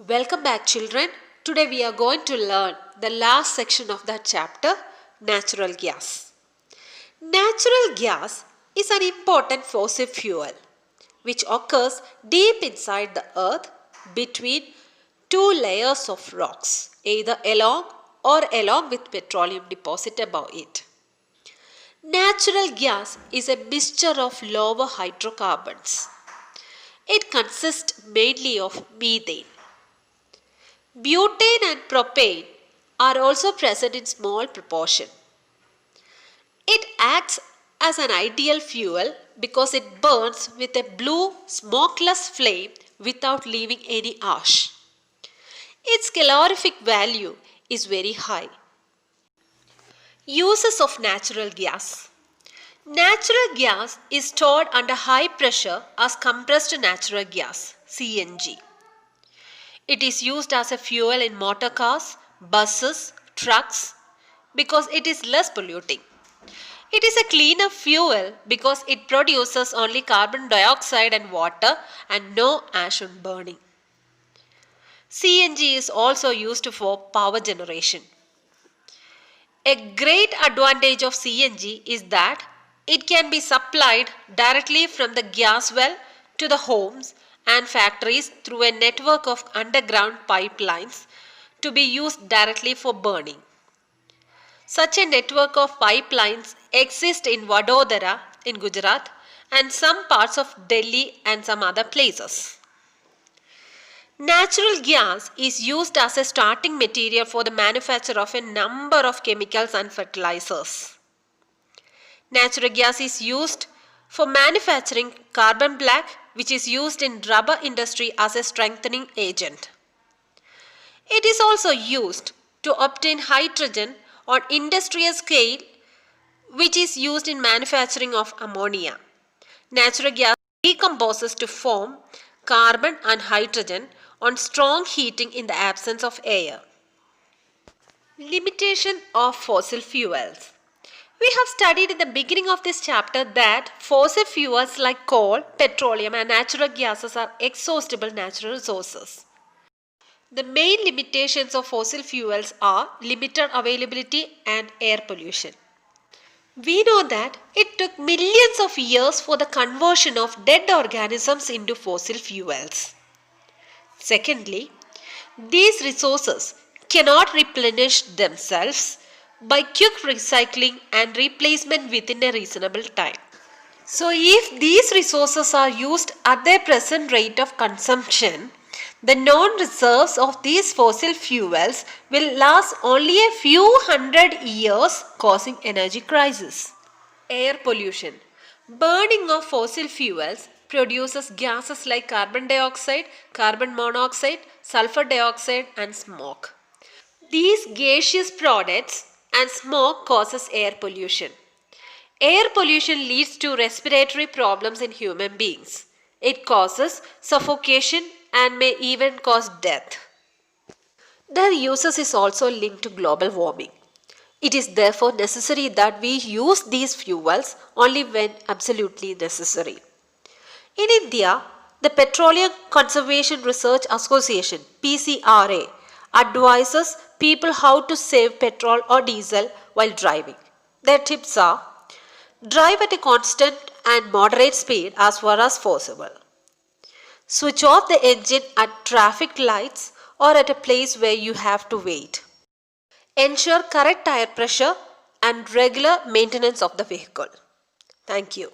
Welcome back, children. Today we are going to learn the last section of that chapter, natural gas. Natural gas is an important fossil fuel which occurs deep inside the earth between two layers of rocks, either along with petroleum deposit above it. Natural gas is a mixture of lower hydrocarbons. It consists mainly of methane. Butane and propane are also present in small proportion. It acts as an ideal fuel because it burns with a blue smokeless flame without leaving any ash. Its calorific value is very high. Uses of natural gas. Natural gas is stored under high pressure as compressed natural gas, CNG. It is used as a fuel in motor cars, buses, trucks because it is less polluting. It is a cleaner fuel because it produces only carbon dioxide and water and no ash on burning. CNG is also used for power generation. A great advantage of CNG is that it can be supplied directly from the gas well to the homes and factories through a network of underground pipelines to be used directly for burning. Such a network of pipelines exists in Vadodara in Gujarat and some parts of Delhi and some other places. Natural gas is used as a starting material for the manufacture of a number of chemicals and fertilizers. Natural gas is used for manufacturing carbon black, which is used in rubber industry as a strengthening agent. It is also used to obtain hydrogen on industrial scale, which is used in manufacturing of ammonia. Natural gas decomposes to form carbon and hydrogen on strong heating in the absence of air. Limitation of fossil fuels. We have studied in the beginning of this chapter that fossil fuels like coal, petroleum and natural gases are exhaustible natural resources. The main limitations of fossil fuels are limited availability and air pollution. We know that it took millions of years for the conversion of dead organisms into fossil fuels. Secondly, these resources cannot replenish themselves by quick recycling and replacement within a reasonable time. So if these resources are used at their present rate of consumption, the known reserves of these fossil fuels will last only a few hundred years, causing energy crisis. Air pollution. Burning of fossil fuels produces gases like carbon dioxide, carbon monoxide, sulfur dioxide and smoke. These gaseous products and smoke causes air pollution. Air pollution leads to respiratory problems in human beings. It causes suffocation and may even cause death. Their uses is also linked to global warming. It is therefore necessary that we use these fuels only when absolutely necessary. In India, the Petroleum Conservation Research Association (PCRA) advises people how to save petrol or diesel while driving. Their tips are: drive at a constant and moderate speed as far as possible. Switch off the engine at traffic lights or at a place where you have to wait. Ensure correct tire pressure and regular maintenance of the vehicle. Thank you.